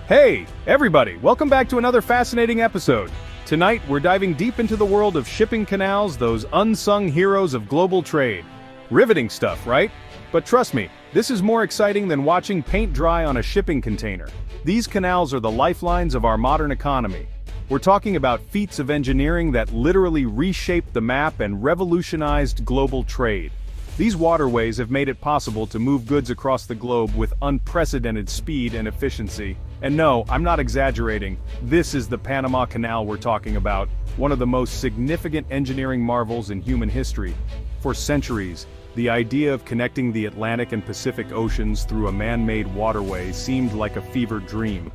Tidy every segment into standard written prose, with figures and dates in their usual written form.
Hey, everybody, welcome back to another fascinating episode. Tonight, we're diving deep into the world of shipping canals, those unsung heroes of global trade. Riveting stuff, right? But trust me, this is more exciting than watching paint dry on a shipping container. These canals are the lifelines of our modern economy. We're talking about feats of engineering that literally reshaped the map and revolutionized global trade. These waterways have made it possible to move goods across the globe with unprecedented speed and efficiency. And no, I'm not exaggerating. This is the Panama Canal we're talking about, one of the most significant engineering marvels in human history. For centuries, the idea of connecting the Atlantic and Pacific Oceans through a man-made waterway seemed like a fevered dream.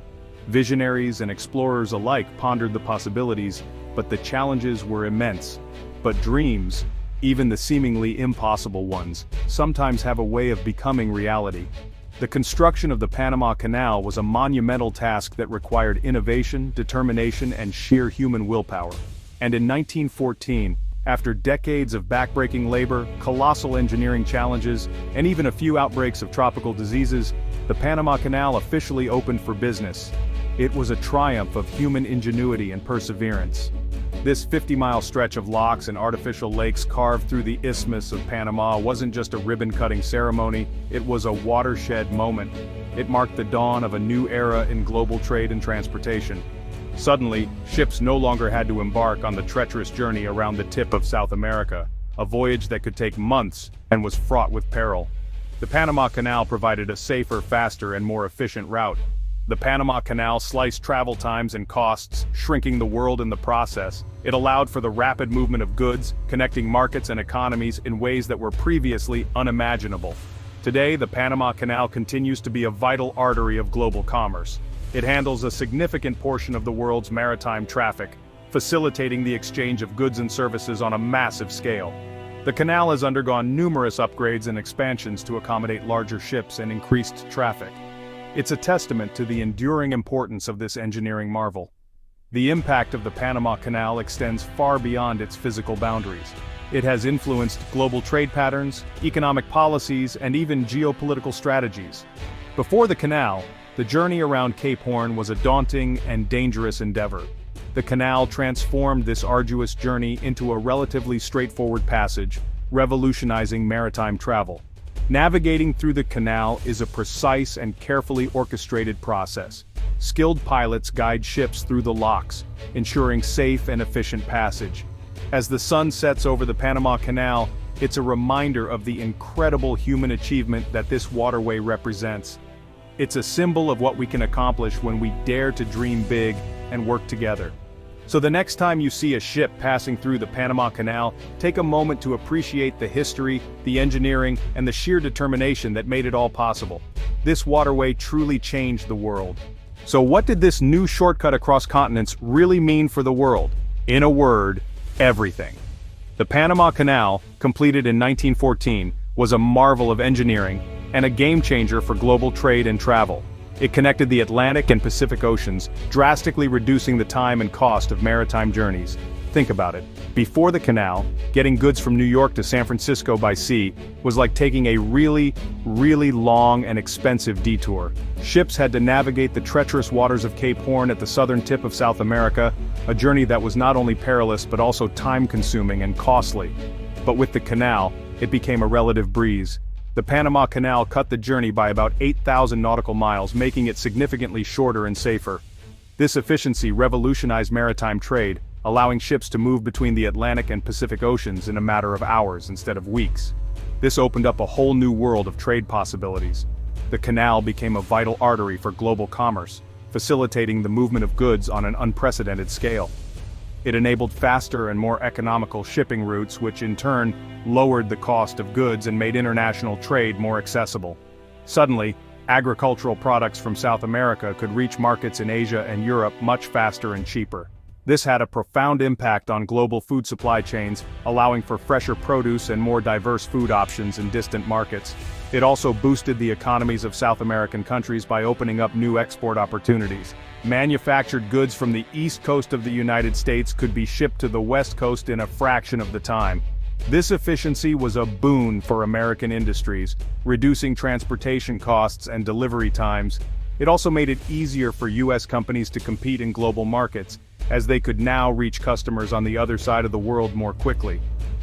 Visionaries and explorers alike pondered the possibilities, but the challenges were immense. But dreams, even the seemingly impossible ones, sometimes have a way of becoming reality. The construction of the Panama Canal was a monumental task that required innovation, determination, and sheer human willpower. And in 1914, after decades of backbreaking labor, colossal engineering challenges, and even a few outbreaks of tropical diseases, the Panama Canal officially opened for business. It was a triumph of human ingenuity and perseverance. This 50-mile stretch of locks and artificial lakes carved through the Isthmus of Panama wasn't just a ribbon-cutting ceremony, it was a watershed moment. It marked the dawn of a new era in global trade and transportation. Suddenly, ships no longer had to embark on the treacherous journey around the tip of South America, a voyage that could take months and was fraught with peril. The Panama Canal provided a safer, faster, and more efficient route. The Panama Canal sliced travel times and costs, shrinking the world in the process. It allowed for the rapid movement of goods, connecting markets and economies in ways that were previously unimaginable. Today, the Panama Canal continues to be a vital artery of global commerce. It handles a significant portion of the world's maritime traffic, facilitating the exchange of goods and services on a massive scale. The canal has undergone numerous upgrades and expansions to accommodate larger ships and increased traffic. It's a testament to the enduring importance of this engineering marvel. The impact of the Panama Canal extends far beyond its physical boundaries. It has influenced global trade patterns, economic policies, and even geopolitical strategies. Before the canal, the journey around Cape Horn was a daunting and dangerous endeavor. The canal transformed this arduous journey into a relatively straightforward passage, revolutionizing maritime travel. Navigating through the canal is a precise and carefully orchestrated process. Skilled pilots guide ships through the locks, ensuring safe and efficient passage. As the sun sets over the Panama Canal, it's a reminder of the incredible human achievement that this waterway represents. It's a symbol of what we can accomplish when we dare to dream big and work together. So the next time you see a ship passing through the Panama Canal, take a moment to appreciate the history, the engineering, and the sheer determination that made it all possible. This waterway truly changed the world. So what did this new shortcut across continents really mean for the world? In a word, everything. The Panama Canal, completed in 1914, was a marvel of engineering and a game-changer for global trade and travel. It connected the Atlantic and Pacific Oceans, drastically reducing the time and cost of maritime journeys. Think about it. Before the canal, getting goods from New York to San Francisco by sea was like taking a really long and expensive detour. Ships had to navigate the treacherous waters of Cape Horn at the southern tip of South America, a journey that was not only perilous but also time-consuming and costly. But with the canal, it became a relative breeze. The Panama Canal cut the journey by about 8,000 nautical miles, making it significantly shorter and safer. This efficiency revolutionized maritime trade, allowing ships to move between the Atlantic and Pacific Oceans in a matter of hours instead of weeks. This opened up a whole new world of trade possibilities. The canal became a vital artery for global commerce, facilitating the movement of goods on an unprecedented scale. It enabled faster and more economical shipping routes, which in turn lowered the cost of goods and made international trade more accessible. Suddenly, agricultural products from South America could reach markets in Asia and Europe much faster and cheaper. This had a profound impact on global food supply chains, allowing for fresher produce and more diverse food options in distant markets. It also boosted the economies of South American countries by opening up new export opportunities. Manufactured goods from the east coast of the United States could be shipped to the west coast in a fraction of the time. This efficiency was a boon for American industries, reducing transportation costs and delivery times. It also made it easier for U.S. companies to compete in global markets, as they could now reach customers on the other side of the world more quickly.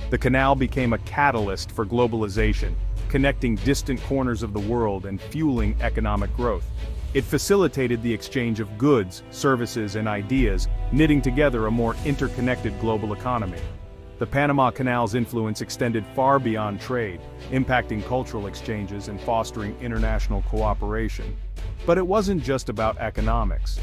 The canal became a catalyst for globalization, connecting distant corners of the world and fueling economic growth. It facilitated the exchange of goods, services, and ideas, knitting together a more interconnected global economy. The Panama Canal's influence extended far beyond trade, impacting cultural exchanges and fostering international cooperation. But it wasn't just about economics.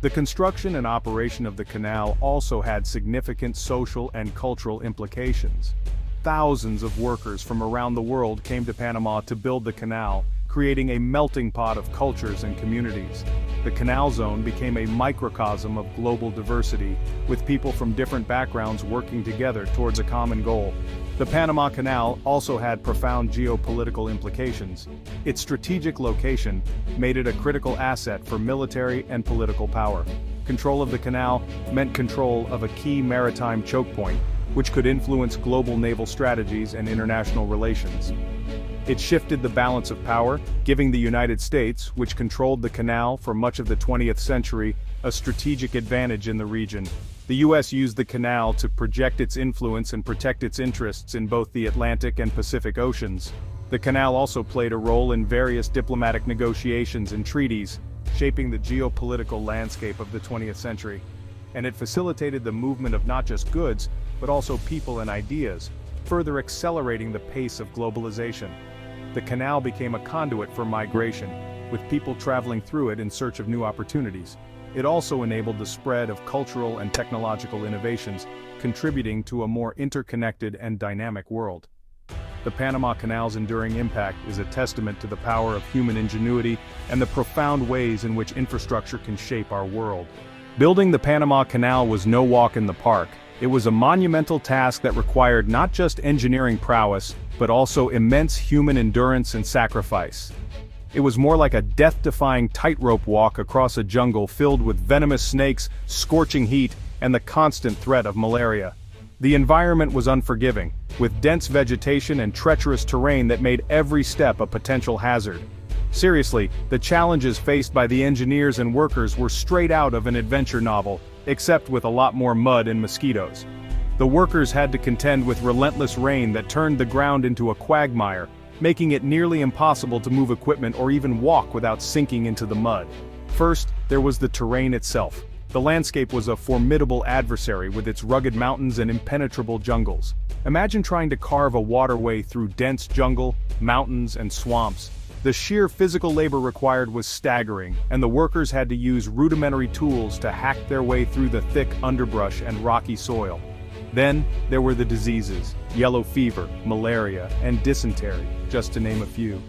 The construction and operation of the canal also had significant social and cultural implications. Thousands of workers from around the world came to Panama to build the canal, creating a melting pot of cultures and communities. The canal zone became a microcosm of global diversity, with people from different backgrounds working together towards a common goal. The Panama Canal also had profound geopolitical implications. Its strategic location made it a critical asset for military and political power. Control of the canal meant control of a key maritime choke point, which could influence global naval strategies and international relations. It shifted the balance of power, giving the United States, which controlled the canal for much of the 20th century, a strategic advantage in the region. The U.S. used the canal to project its influence and protect its interests in both the Atlantic and Pacific Oceans. The canal also played a role in various diplomatic negotiations and treaties, shaping the geopolitical landscape of the 20th century. And it facilitated the movement of not just goods, but also people and ideas, further accelerating the pace of globalization. The canal became a conduit for migration, with people traveling through it in search of new opportunities. It also enabled the spread of cultural and technological innovations, contributing to a more interconnected and dynamic world. The Panama Canal's enduring impact is a testament to the power of human ingenuity and the profound ways in which infrastructure can shape our world. Building the Panama Canal was no walk in the park. It was a monumental task that required not just engineering prowess, but also immense human endurance and sacrifice. It was more like a death-defying tightrope walk across a jungle filled with venomous snakes, scorching heat, and the constant threat of malaria. The environment was unforgiving, with dense vegetation and treacherous terrain that made every step a potential hazard. Seriously, the challenges faced by the engineers and workers were straight out of an adventure novel, except with a lot more mud and mosquitoes. The workers had to contend with relentless rain that turned the ground into a quagmire, making it nearly impossible to move equipment or even walk without sinking into the mud. First, there was the terrain itself. The landscape was a formidable adversary with its rugged mountains and impenetrable jungles. Imagine trying to carve a waterway through dense jungle, mountains, and swamps. The sheer physical labor required was staggering, and the workers had to use rudimentary tools to hack their way through the thick underbrush and rocky soil. Then, there were the diseases: yellow fever, malaria, and dysentery, just to name a few.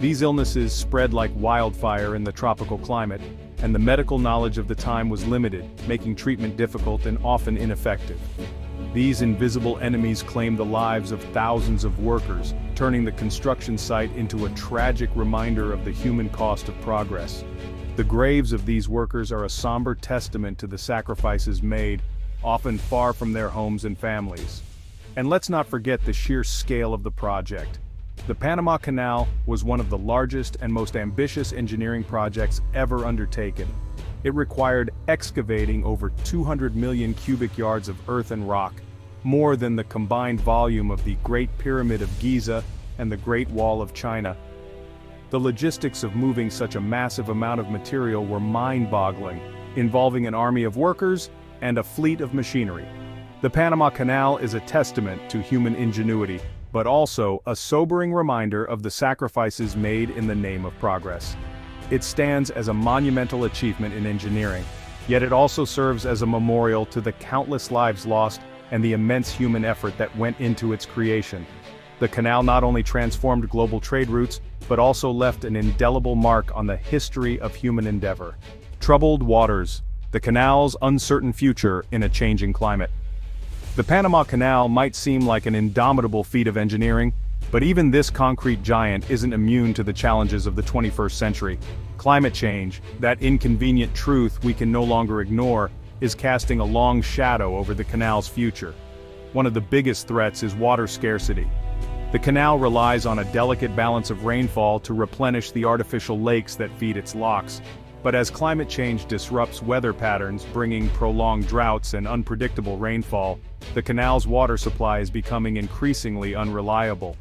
These illnesses spread like wildfire in the tropical climate, and the medical knowledge of the time was limited, making treatment difficult and often ineffective. These invisible enemies claimed the lives of thousands of workers, turning the construction site into a tragic reminder of the human cost of progress. The graves of these workers are a somber testament to the sacrifices made, often far from their homes and families. And let's not forget the sheer scale of the project. The Panama Canal was one of the largest and most ambitious engineering projects ever undertaken. It required excavating over 200 million cubic yards of earth and rock, more than the combined volume of the Great Pyramid of Giza and the Great Wall of China. The logistics of moving such a massive amount of material were mind-boggling, involving an army of workers and a fleet of machinery. The Panama Canal is a testament to human ingenuity, but also a sobering reminder of the sacrifices made in the name of progress. It stands as a monumental achievement in engineering, yet it also serves as a memorial to the countless lives lost and the immense human effort that went into its creation. The canal not only transformed global trade routes, but also left an indelible mark on the history of human endeavor. Troubled waters, the canal's uncertain future in a changing climate. The Panama Canal might seem like an indomitable feat of engineering, but even this concrete giant isn't immune to the challenges of the 21st century. Climate change, that inconvenient truth we can no longer ignore, is casting a long shadow over the canal's future. One of the biggest threats is water scarcity. The canal relies on a delicate balance of rainfall to replenish the artificial lakes that feed its locks. But as climate change disrupts weather patterns, bringing prolonged droughts and unpredictable rainfall, the canal's water supply is becoming increasingly unreliable.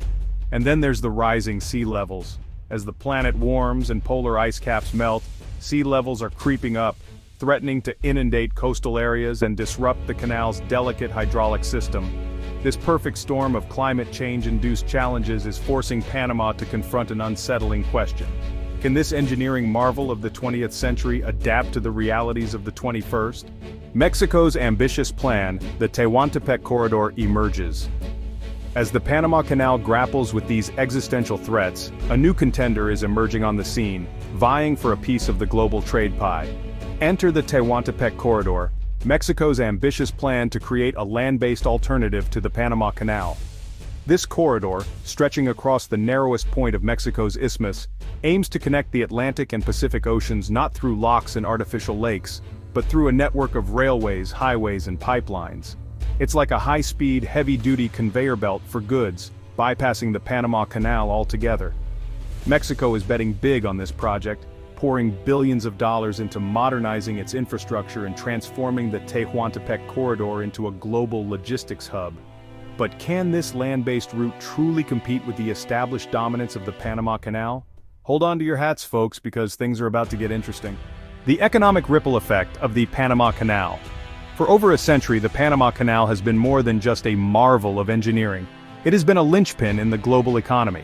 And then there's the rising sea levels. As the planet warms and polar ice caps melt, sea levels are creeping up, threatening to inundate coastal areas and disrupt the canal's delicate hydraulic system. This perfect storm of climate change-induced challenges is forcing Panama to confront an unsettling question. Can this engineering marvel of the 20th century adapt to the realities of the 21st? Mexico's ambitious plan, the Tehuantepec Corridor, emerges. As the Panama Canal grapples with these existential threats, a new contender is emerging on the scene, vying for a piece of the global trade pie. Enter the Tehuantepec Corridor, Mexico's ambitious plan to create a land-based alternative to the Panama Canal. This corridor, stretching across the narrowest point of Mexico's isthmus, aims to connect the Atlantic and Pacific Oceans not through locks and artificial lakes, but through a network of railways, highways, and pipelines. It's like a high-speed, heavy-duty conveyor belt for goods, bypassing the Panama Canal altogether. Mexico is betting big on this project, pouring billions of dollars into modernizing its infrastructure and transforming the Tehuantepec Corridor into a global logistics hub. But can this land-based route truly compete with the established dominance of the Panama Canal? Hold on to your hats, folks, because things are about to get interesting. The economic ripple effect of the Panama Canal. For over a century, the Panama Canal has been more than just a marvel of engineering. It has been a linchpin in the global economy.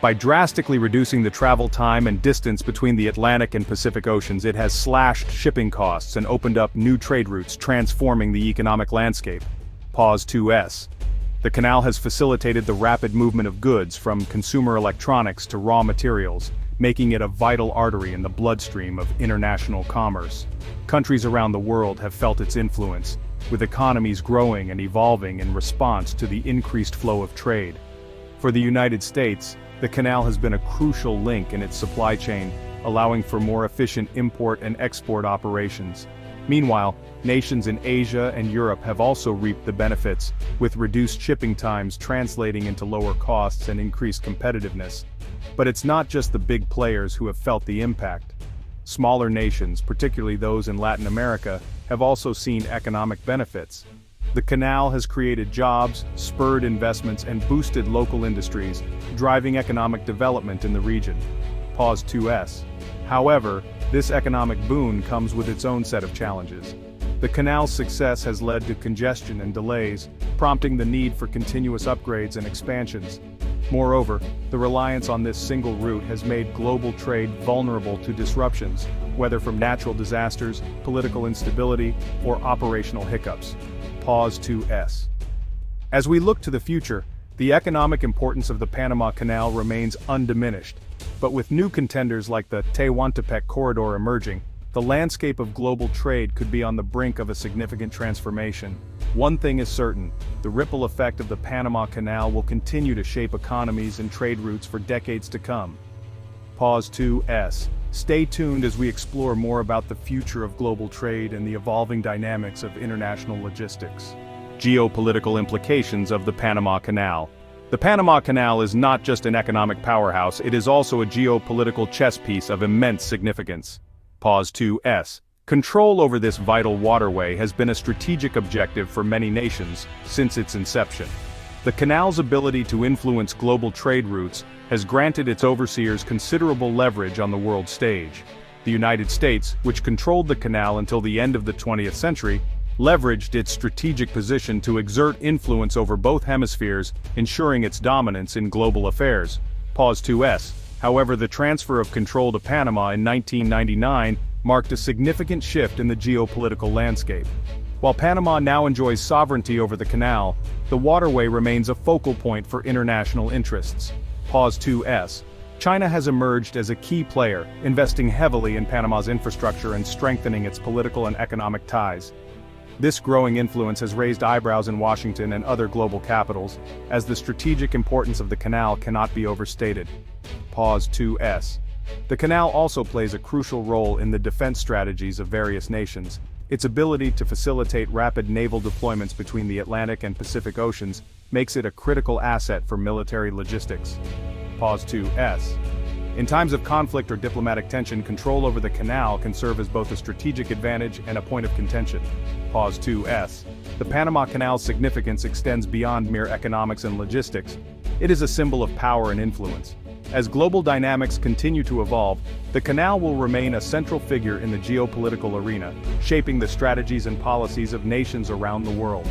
By drastically reducing the travel time and distance between the Atlantic and Pacific Oceans, it has slashed shipping costs and opened up new trade routes, transforming the economic landscape. Pause 2S. The canal has facilitated the rapid movement of goods from consumer electronics to raw materials, making it a vital artery in the bloodstream of international commerce. Countries around the world have felt its influence, with economies growing and evolving in response to the increased flow of trade. For the United States, the canal has been a crucial link in its supply chain, allowing for more efficient import and export operations. Meanwhile, nations in Asia and Europe have also reaped the benefits, with reduced shipping times translating into lower costs and increased competitiveness. But it's not just the big players who have felt the impact. Smaller nations, particularly those in Latin America, have also seen economic benefits. The canal has created jobs, spurred investments, and boosted local industries, driving economic development in the region. Pause 2S. However, this economic boon comes with its own set of challenges. The canal's success has led to congestion and delays, prompting the need for continuous upgrades and expansions. Moreover, the reliance on this single route has made global trade vulnerable to disruptions, whether from natural disasters, political instability, or operational hiccups. Pause 2S. As we look to the future, the economic importance of the Panama Canal remains undiminished, but with new contenders like the Tehuantepec Corridor emerging, the landscape of global trade could be on the brink of a significant transformation. One thing is certain, the ripple effect of the Panama Canal will continue to shape economies and trade routes for decades to come. Pause 2S. Stay tuned as we explore more about the future of global trade and the evolving dynamics of international logistics. Geopolitical implications of the Panama Canal. The Panama Canal is not just an economic powerhouse, it is also a geopolitical chess piece of immense significance. Pause 2S. Control over this vital waterway has been a strategic objective for many nations since its inception. The canal's ability to influence global trade routes has granted its overseers considerable leverage on the world stage. The United States, which controlled the canal until the end of the 20th century, leveraged its strategic position to exert influence over both hemispheres, ensuring its dominance in global affairs. Pause 2S. However, the transfer of control to Panama in 1999 marked a significant shift in the geopolitical landscape. While Panama now enjoys sovereignty over the canal, the waterway remains a focal point for international interests. Pause 2S. China has emerged as a key player, investing heavily in Panama's infrastructure and strengthening its political and economic ties. This growing influence has raised eyebrows in Washington and other global capitals, as the strategic importance of the canal cannot be overstated. Pause 2S. The canal also plays a crucial role in the defense strategies of various nations. Its ability to facilitate rapid naval deployments between the Atlantic and Pacific Oceans makes it a critical asset for military logistics. Pause 2s. In times of conflict or diplomatic tension, control over the canal can serve as both a strategic advantage and a point of contention. Pause 2s. The Panama Canal's significance extends beyond mere economics and logistics. It is a symbol of power and influence. As global dynamics continue to evolve, the canal will remain a central figure in the geopolitical arena, shaping the strategies and policies of nations around the world.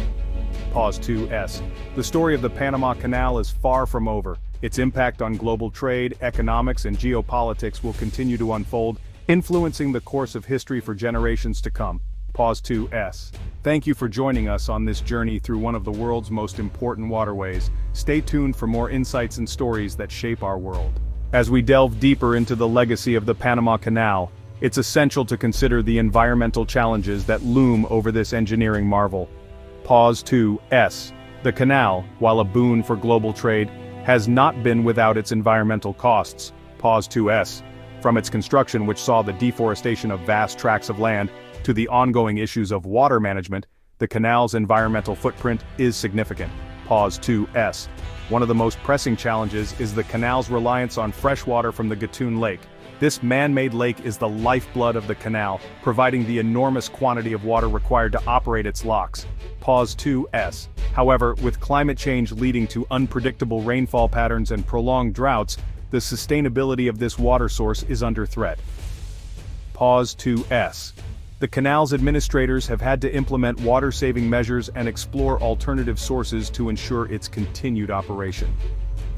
Pause 2s. The story of the Panama Canal is far from over. Its impact on global trade, economics, and geopolitics will continue to unfold, influencing the course of history for generations to come. Pause 2s. Thank you for joining us on this journey through one of the world's most important waterways. Stay tuned for more insights and stories that shape our world. As we delve deeper into the legacy of the Panama Canal, it's essential to consider the environmental challenges that loom over this engineering marvel. Pause 2s. The canal, while a boon for global trade, has not been without its environmental costs. Pause 2s. From its construction, which saw the deforestation of vast tracts of land, to the ongoing issues of water management, the canal's environmental footprint is significant. Pause 2s. One of the most pressing challenges is the canal's reliance on fresh water from the Gatun Lake. This man-made lake is the lifeblood of the canal, providing the enormous quantity of water required to operate its locks. Pause 2s. However, with climate change leading to unpredictable rainfall patterns and prolonged droughts, the sustainability of this water source is under threat. Pause 2s. The canal's administrators have had to implement water-saving measures and explore alternative sources to ensure its continued operation.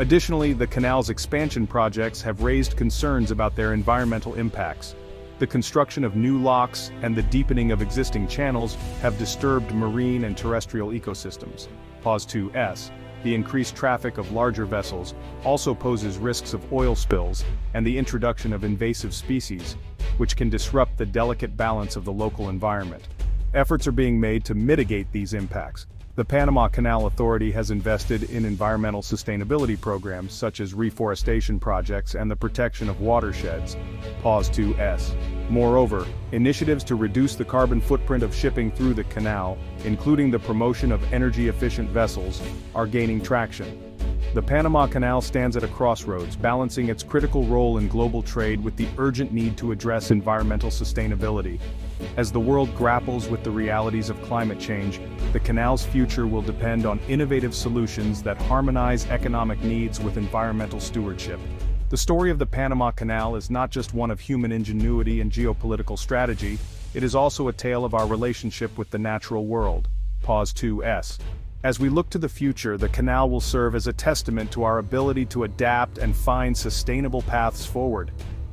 Additionally, the canal's expansion projects have raised concerns about their environmental impacts. The construction of new locks and the deepening of existing channels have disturbed marine and terrestrial ecosystems. Pause 2s. The increased traffic of larger vessels also poses risks of oil spills and the introduction of invasive species, which can disrupt the delicate balance of the local environment. Efforts are being made to mitigate these impacts. The Panama Canal Authority has invested in environmental sustainability programs such as reforestation projects and the protection of watersheds. Pause 2s. Moreover, initiatives to reduce the carbon footprint of shipping through the canal, including the promotion of energy-efficient vessels, are gaining traction. The Panama Canal stands at a crossroads, balancing its critical role in global trade with the urgent need to address environmental sustainability. As the world grapples with the realities of climate change, the canal's future will depend on innovative solutions that harmonize economic needs with environmental stewardship. The story of the Panama Canal is not just one of human ingenuity and geopolitical strategy, it is also a tale of our relationship with the natural world. Pause 2s. As we look to the future, the canal will serve as a testament to our ability to adapt and find sustainable paths forward.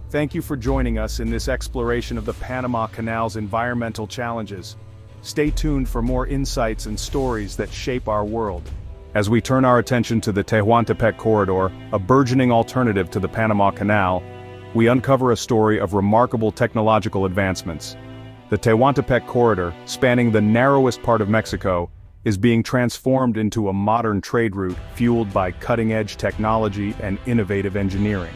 Thank you for joining us in this exploration of the Panama Canal's environmental challenges. Stay tuned for more insights and stories that shape our world. As we turn our attention to the Tehuantepec Corridor, a burgeoning alternative to the Panama Canal, we uncover a story of remarkable technological advancements. The Tehuantepec Corridor, spanning the narrowest part of Mexico, is being transformed into a modern trade route fueled by cutting-edge technology and innovative engineering.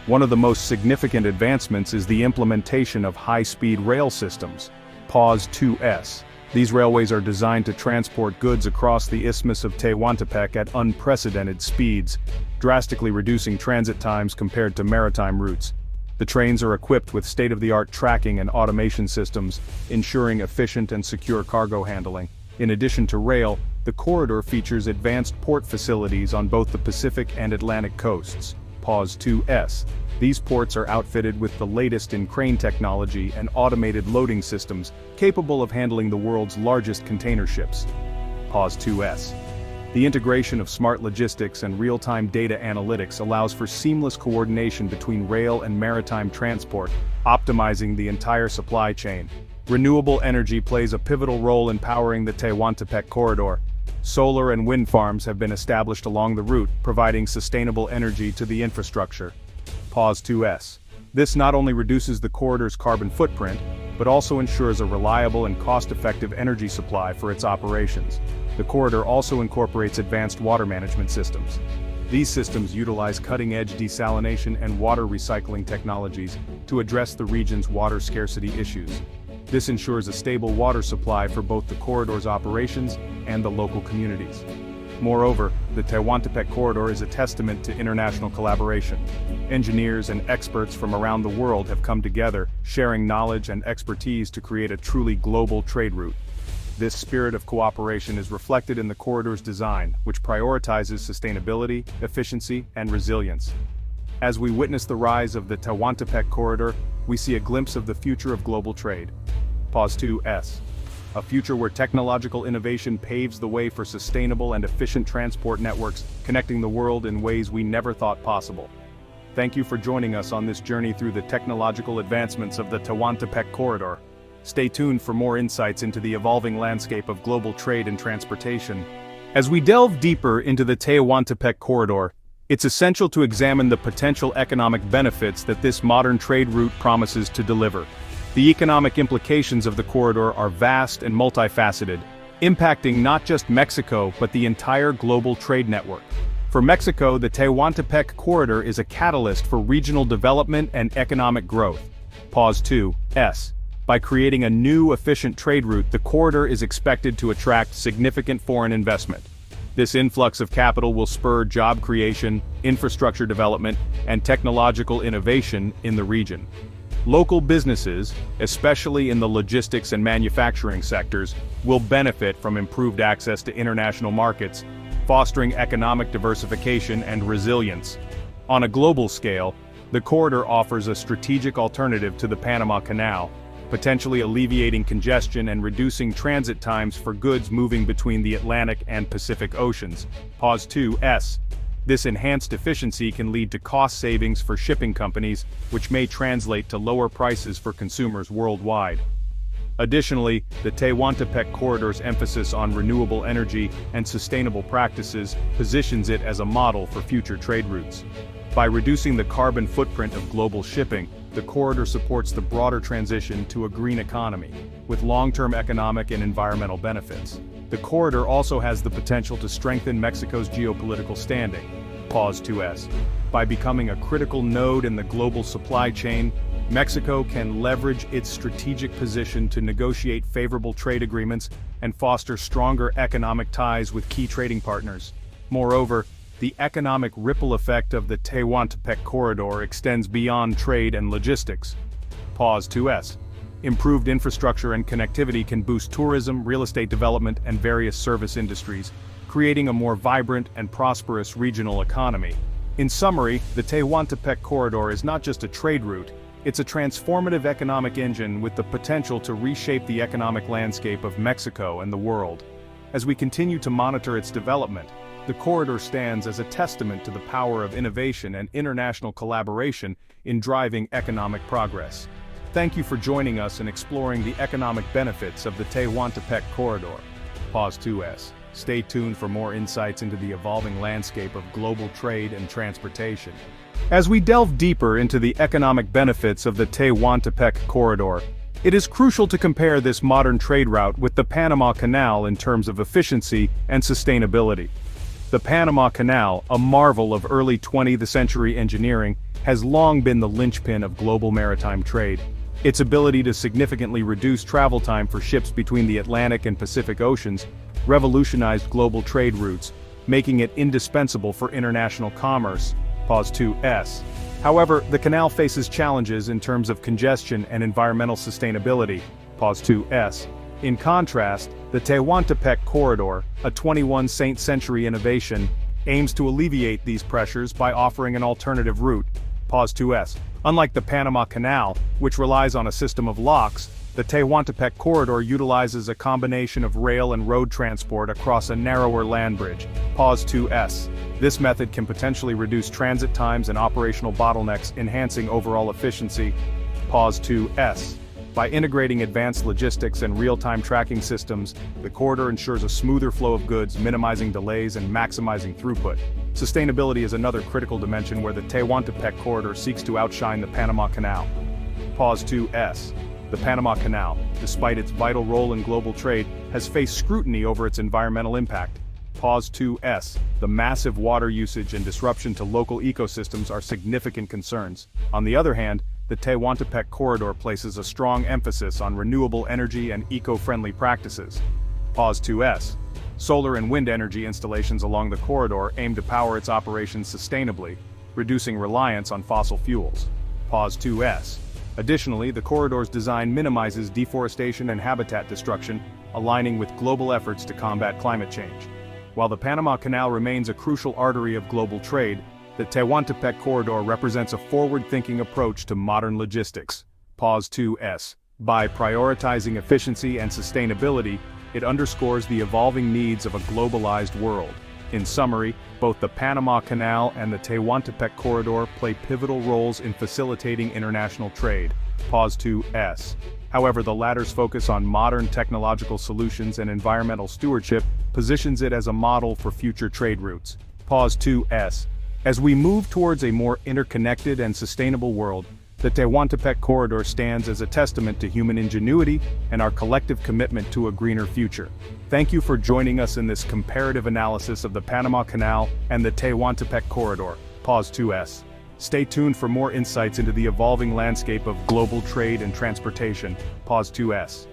One of the most significant advancements is the implementation of high-speed rail systems. Pause 2s. These railways are designed to transport goods across the Isthmus of Tehuantepec at unprecedented speeds, drastically reducing transit times compared to maritime routes. The trains are equipped with state-of-the-art tracking and automation systems, ensuring efficient and secure cargo handling. In addition to rail, the corridor features advanced port facilities on both the Pacific and Atlantic coasts. Pause 2s. These ports are outfitted with the latest in crane technology and automated loading systems, capable of handling the world's largest container ships. Pause 2s. The integration of smart logistics and real-time data analytics allows for seamless coordination between rail and maritime transport, optimizing the entire supply chain. Renewable energy plays a pivotal role in powering the Tehuantepec Corridor. Solar and wind farms have been established along the route, providing sustainable energy to the infrastructure. Pause 2s. This not only reduces the corridor's carbon footprint, but also ensures a reliable and cost-effective energy supply for its operations. The corridor also incorporates advanced water management systems. These systems utilize cutting-edge desalination and water recycling technologies to address the region's water scarcity issues. This ensures a stable water supply for both the corridor's operations and the local communities. Moreover, the Tehuantepec Corridor is a testament to international collaboration. Engineers and experts from around the world have come together, sharing knowledge and expertise to create a truly global trade route. This spirit of cooperation is reflected in the corridor's design, which prioritizes sustainability, efficiency, and resilience. As we witness the rise of the Tehuantepec Corridor, we see a glimpse of the future of global trade. Pause 2S. A future where technological innovation paves the way for sustainable and efficient transport networks, connecting the world in ways we never thought possible. Thank you for joining us on this journey through the technological advancements of the Tehuantepec Corridor. Stay tuned for more insights into the evolving landscape of global trade and transportation. As we delve deeper into the Tehuantepec Corridor, it's essential to examine the potential economic benefits that this modern trade route promises to deliver. The economic implications of the corridor are vast and multifaceted, impacting not just Mexico but the entire global trade network. For Mexico, the Tehuantepec Corridor is a catalyst for regional development and economic growth. Pause 2S. By creating a new efficient trade route, the corridor is expected to attract significant foreign investment. This influx of capital will spur job creation, infrastructure development, and technological innovation in the region. Local businesses, especially in the logistics and manufacturing sectors, will benefit from improved access to international markets, fostering economic diversification and resilience. On a global scale, the corridor offers a strategic alternative to the Panama Canal, potentially alleviating congestion and reducing transit times for goods moving between the Atlantic and Pacific Oceans. Pause 2S. This enhanced efficiency can lead to cost savings for shipping companies, which may translate to lower prices for consumers worldwide. Additionally, the Tehuantepec Corridor's emphasis on renewable energy and sustainable practices positions it as a model for future trade routes. By reducing the carbon footprint of global shipping, the corridor supports the broader transition to a green economy, with long-term economic and environmental benefits. The corridor also has the potential to strengthen Mexico's geopolitical standing. Pause 2S. By becoming a critical node in the global supply chain, Mexico can leverage its strategic position to negotiate favorable trade agreements and foster stronger economic ties with key trading partners. Moreover, the economic ripple effect of the Tehuantepec Corridor extends beyond trade and logistics. Pause 2S. Improved infrastructure and connectivity can boost tourism, real estate development, and various service industries, creating a more vibrant and prosperous regional economy. In summary, the Tehuantepec Corridor is not just a trade route, it's a transformative economic engine with the potential to reshape the economic landscape of Mexico and the world. As we continue to monitor its development, the corridor stands as a testament to the power of innovation and international collaboration in driving economic progress. Thank you for joining us in exploring the economic benefits of the Tehuantepec Corridor. Pause 2S. Stay tuned for more insights into the evolving landscape of global trade and transportation. As we delve deeper into the economic benefits of the Tehuantepec Corridor, it is crucial to compare this modern trade route with the Panama Canal in terms of efficiency and sustainability. The Panama Canal, a marvel of early 20th century engineering, has long been the linchpin of global maritime trade. Its ability to significantly reduce travel time for ships between the Atlantic and Pacific Oceans revolutionized global trade routes, making it indispensable for international commerce. Pause 2S. However, the canal faces challenges in terms of congestion and environmental sustainability. Pause 2S. In contrast, the Tehuantepec Corridor, a 21st century innovation, aims to alleviate these pressures by offering an alternative route. Pause 2S. Unlike the Panama Canal, which relies on a system of locks, the Tehuantepec Corridor utilizes a combination of rail and road transport across a narrower land bridge. Pause 2S. This method can potentially reduce transit times and operational bottlenecks, enhancing overall efficiency. Pause 2S. By integrating advanced logistics and real-time tracking systems, the corridor ensures a smoother flow of goods, minimizing delays and maximizing throughput. Sustainability is another critical dimension where the Tehuantepec Corridor seeks to outshine the Panama Canal. Pause 2S. The Panama Canal, despite its vital role in global trade, has faced scrutiny over its environmental impact. Pause 2S. The massive water usage and disruption to local ecosystems are significant concerns. On the other hand, the Tehuantepec Corridor places a strong emphasis on renewable energy and eco-friendly practices. Pause 2S. Solar and wind energy installations along the corridor aim to power its operations sustainably, reducing reliance on fossil fuels. Pause 2s. Additionally, the corridor's design minimizes deforestation and habitat destruction, aligning with global efforts to combat climate change. While the Panama Canal remains a crucial artery of global trade, the Tehuantepec Corridor represents a forward-thinking approach to modern logistics. Pause 2s. By prioritizing efficiency and sustainability, it underscores the evolving needs of a globalized world. In summary, both the Panama Canal and the Tehuantepec Corridor play pivotal roles in facilitating international trade. Pause 2s. However, the latter's focus on modern technological solutions and environmental stewardship positions it as a model for future trade routes. Pause 2s. As we move towards a more interconnected and sustainable world, the Tehuantepec Corridor stands as a testament to human ingenuity and our collective commitment to a greener future. Thank you for joining us in this comparative analysis of the Panama Canal and the Tehuantepec Corridor. Pause 2s. Stay tuned for more insights into the evolving landscape of global trade and transportation. Pause 2s.